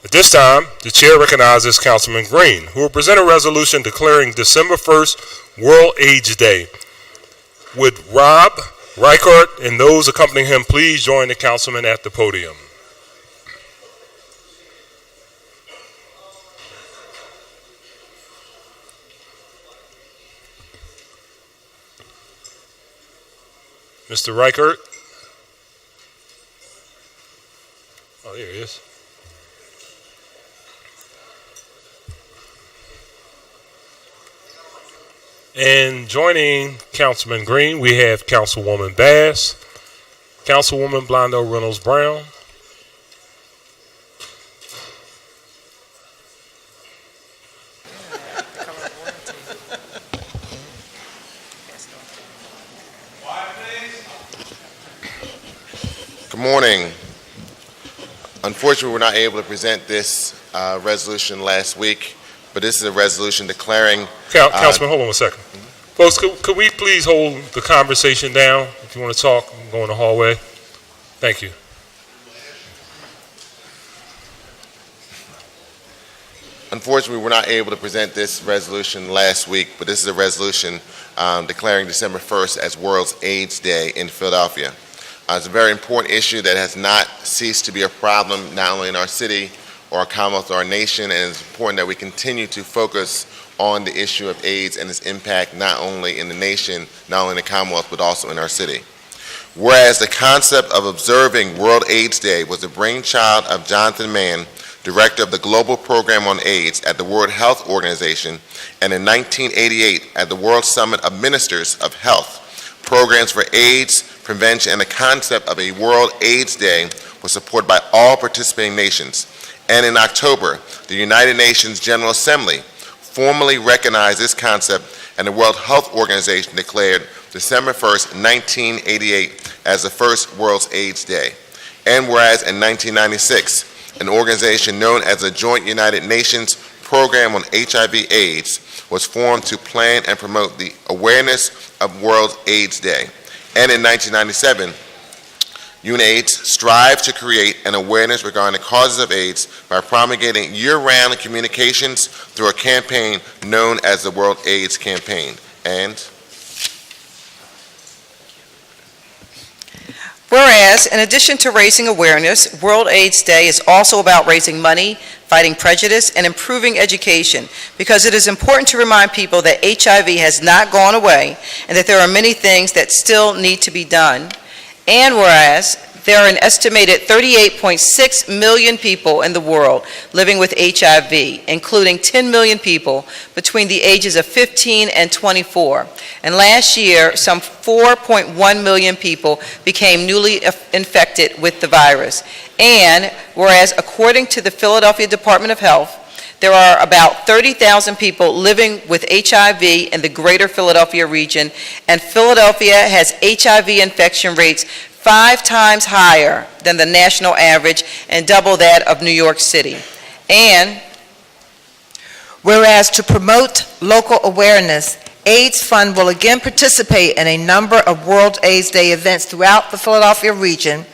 At this time, the chair recognizes Councilman Green, who will present a resolution declaring December 1st World AIDS Day. Would Rob Reichert and those accompanying him please join the councilman at the podium? Mr. Reichert? Oh, there he is. And joining Councilman Green, we have Councilwoman Bass, Councilwoman Blondo Reynolds Brown, Good morning. Unfortunately, we're not able to present this resolution last week, but this is a resolution declaring... Councilman, hold on 1 second. Folks, could we please hold the conversation down? If you want to talk, go in the hallway. Thank you. Unfortunately, we're not able to present this resolution last week, but this is a resolution declaring December 1st as World AIDS Day in Philadelphia. It's a very important issue that has not ceased to be a problem, not only in our city or our Commonwealth or our nation, and it's important that we continue to focus on the issue of AIDS and its impact not only in the nation, not only in the Commonwealth, but also in our city. Whereas the concept of observing World AIDS Day was the brainchild of Jonathan Mann, director of the Global Program on AIDS at the World Health Organization, and in 1988 at the World Summit of Ministers of Health, programs for AIDS prevention and the concept of a World AIDS Day was supported by all participating nations. And in October, the United Nations General Assembly formally recognized this concept, and the World Health Organization declared December 1st, 1988 as the first World AIDS Day. And whereas in 1996, an organization known as the Joint United Nations Program on HIV/AIDS was formed to plan and promote the awareness of World AIDS Day. And in 1997, UNAIDS strived to create an awareness regarding the causes of AIDS by promulgating year-round communications through a campaign known as the World AIDS Campaign. And whereas, in addition to raising awareness, World AIDS Day is also about raising money, fighting prejudice, and improving education, because it is important to remind people that HIV has not gone away and that there are many things that still need to be done. And whereas, there are an estimated 38.6 million people in the world living with HIV, including 10 million people between the ages of 15 and 24. And last year, some 4.1 million people became newly infected with the virus. And whereas, according to the Philadelphia Department of Health, there are about 30,000 people living with HIV in the greater Philadelphia region, and Philadelphia has HIV infection rates 5 times higher than the national average and double that of New York City. And whereas, to promote local awareness, AIDS Fund will again participate in a number of World AIDS Day events throughout the Philadelphia region,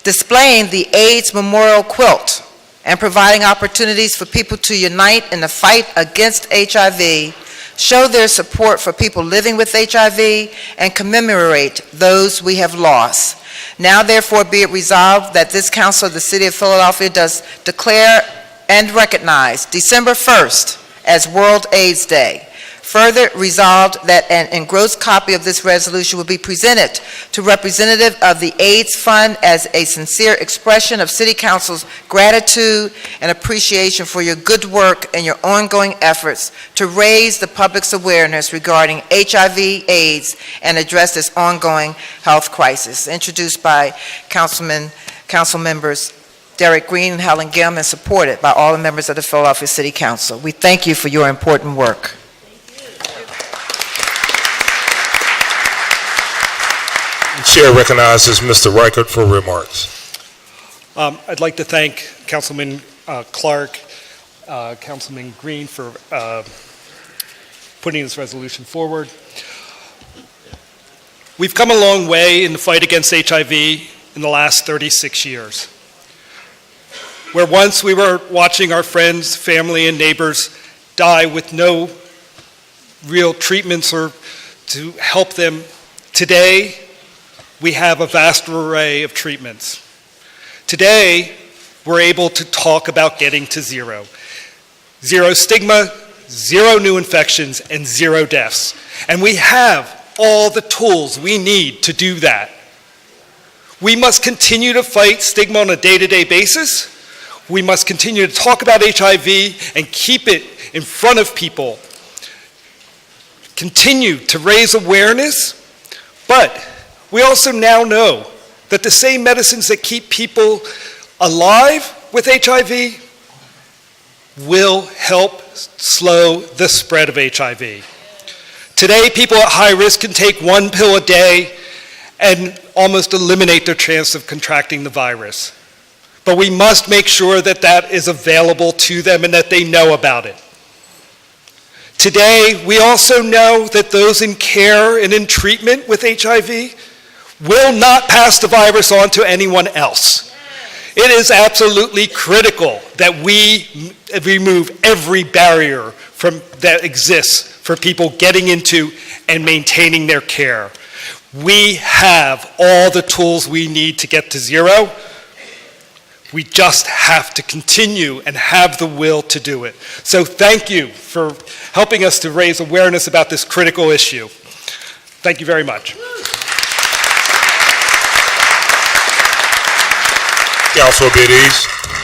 displaying the AIDS Memorial Quilt and providing opportunities for people to unite in the fight against HIV, show their support for people living with HIV, and commemorate those we have lost. Now, therefore, be it resolved that this Council of the City of Philadelphia does declare and recognize December 1st as World AIDS Day. Further resolved that an engrossed copy of this resolution will be presented to representative of the AIDS Fund as a sincere expression of City Council's gratitude and appreciation for your good work and your ongoing efforts to raise the public's awareness regarding HIV/AIDS and address this ongoing health crisis. Introduced by Council members Derek Green and Helen Gim, and supported by all the members of the Philadelphia City Council. We thank you for your important work. The chair recognizes Mr. Reichert for remarks. I'd like to thank Councilman Clark, Councilman Green for putting this resolution forward. We've come a long way in the fight against HIV in the last 36 years. where once we were watching our friends, family, and neighbors die with no real treatments or to help them, today we have a vast array of treatments. Today, we're able to talk about getting to zero. Zero stigma, zero new infections, and zero deaths. And we have all the tools we need to do that. We must continue to fight stigma on a day-to-day basis. We must continue to talk about HIV and keep it in front of people. Continue to raise awareness, but we also now know that the same medicines that keep people alive with HIV will help slow the spread of HIV. Today, people at high risk can take one pill a day and almost eliminate their chance of contracting the virus. But we must make sure that that is available to them and that they know about it. Today, we also know that those in care and in treatment with HIV will not pass the virus on to anyone else. It is absolutely critical that we remove every barrier that exists for people getting into and maintaining their care. We have all the tools we need to get to zero. We just have to continue and have the will to do it. So thank you for helping us to raise awareness about this critical issue. Thank you very much. Councilor Biddies.